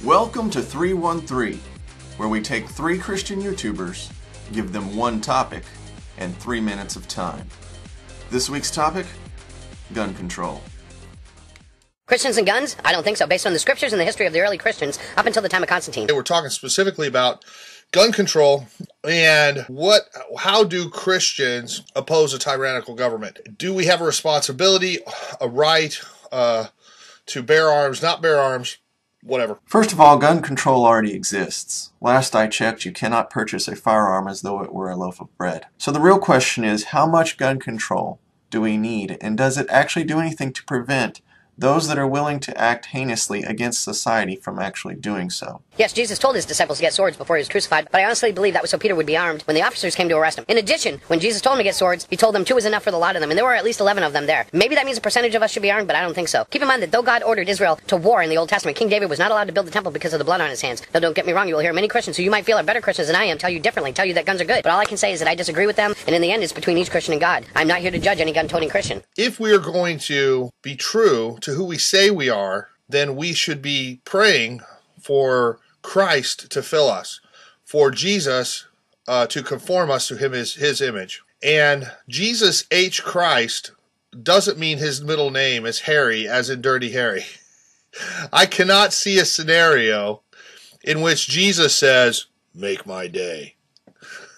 Welcome to 313, where we take 3 Christian YouTubers, give them one topic, and 3 minutes of time. This week's topic, gun control. Christians and guns? I don't think so, based on the scriptures and the history of the early Christians up until the time of Constantine. We're talking specifically about gun control and how do Christians oppose a tyrannical government? Do we have a responsibility, a right to bear arms, not bear arms, whatever? First of all, gun control already exists. Last I checked, you cannot purchase a firearm as though it were a loaf of bread. So the real question is, how much gun control do we need, and does it actually do anything to prevent those that are willing to act heinously against society from actually doing so? Yes, Jesus told his disciples to get swords before he was crucified, but I honestly believe that was so Peter would be armed when the officers came to arrest him. In addition, when Jesus told him to get swords, he told them 2 was enough for the lot of them, and there were at least 11 of them there. Maybe that means a percentage of us should be armed, but I don't think so. Keep in mind that though God ordered Israel to war in the Old Testament, King David was not allowed to build the temple because of the blood on his hands. Now, don't get me wrong, you will hear many Christians who you might feel are better Christians than I am tell you differently, tell you that guns are good. But all I can say is that I disagree with them, and in the end, it's between each Christian and God. I'm not here to judge any gun-toting Christian. If we are going to be true to who we say we are, then we should be praying for Christ to fill us, for Jesus to conform us to his image. And Jesus H. Christ doesn't mean his middle name is Harry, as in Dirty Harry. I cannot see a scenario in which Jesus says, "Make my day."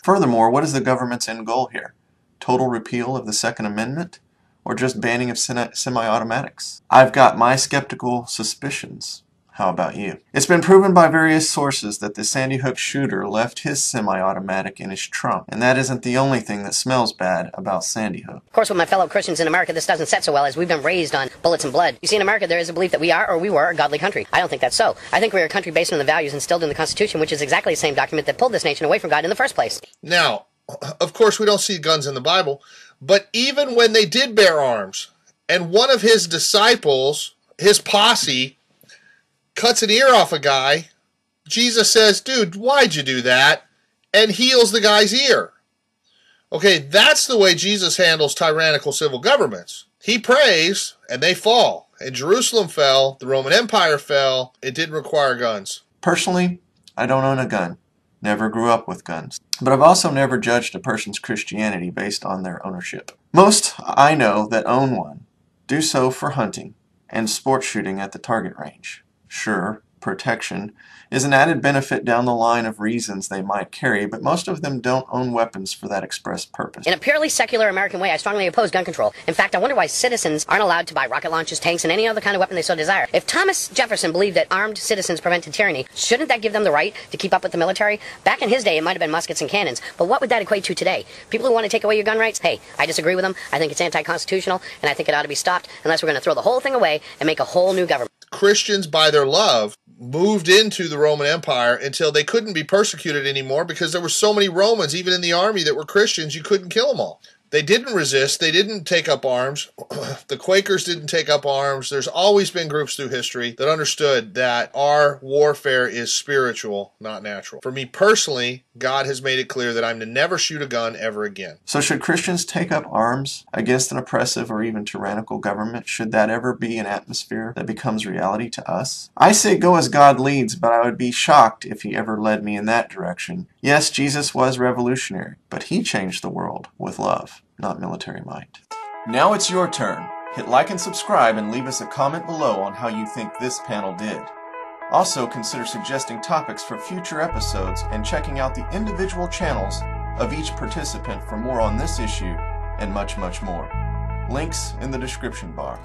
Furthermore, what is the government's end goal here? Total repeal of the Second Amendment? Or just banning of semi-automatics? I've got my skeptical suspicions. How about you? It's been proven by various sources that the Sandy Hook shooter left his semi-automatic in his trunk, and that isn't the only thing that smells bad about Sandy Hook. Of course, with my fellow Christians in America, this doesn't set so well, as we've been raised on bullets and blood. You see, in America, there is a belief that we are, or we were, a godly country. I don't think that's so. I think we are a country based on the values instilled in the Constitution, which is exactly the same document that pulled this nation away from God in the first place. Now, of course, we don't see guns in the Bible, but even when they did bear arms, and one of his disciples, his posse, cuts an ear off a guy, Jesus says, "Dude, why'd you do that?" and heals the guy's ear. Okay, that's the way Jesus handles tyrannical civil governments. He prays, and they fall. And Jerusalem fell, the Roman Empire fell, it didn't require guns. Personally, I don't own a gun. Never grew up with guns. But I've also never judged a person's Christianity based on their ownership. Most I know that own one do so for hunting and sport shooting at the target range. Sure, protection is an added benefit down the line of reasons they might carry, but most of them don't own weapons for that express purpose. In a purely secular American way, I strongly oppose gun control. In fact, I wonder why citizens aren't allowed to buy rocket launchers, tanks, and any other kind of weapon they so desire. If Thomas Jefferson believed that armed citizens prevented tyranny, shouldn't that give them the right to keep up with the military? Back in his day, it might have been muskets and cannons, but what would that equate to today? People who want to take away your gun rights? Hey, I disagree with them. I think it's anti-constitutional, and I think it ought to be stopped unless we're going to throw the whole thing away and make a whole new government. Christians, by their love, moved into the Roman Empire until they couldn't be persecuted anymore because there were so many Romans, even in the army, that were Christians, you couldn't kill them all. They didn't resist. They didn't take up arms. The Quakers didn't take up arms. There's always been groups through history that understood that our warfare is spiritual, not natural. For me personally, God has made it clear that I'm to never shoot a gun ever again. So should Christians take up arms against an oppressive or even tyrannical government? Should that ever be an atmosphere that becomes reality to us? I say go as God leads, but I would be shocked if he ever led me in that direction. Yes, Jesus was revolutionary, but he changed the world with love, not military might. Now it's your turn. Hit like and subscribe and leave us a comment below on how you think this panel did. Also, consider suggesting topics for future episodes and checking out the individual channels of each participant for more on this issue and much, much more. Links in the description bar.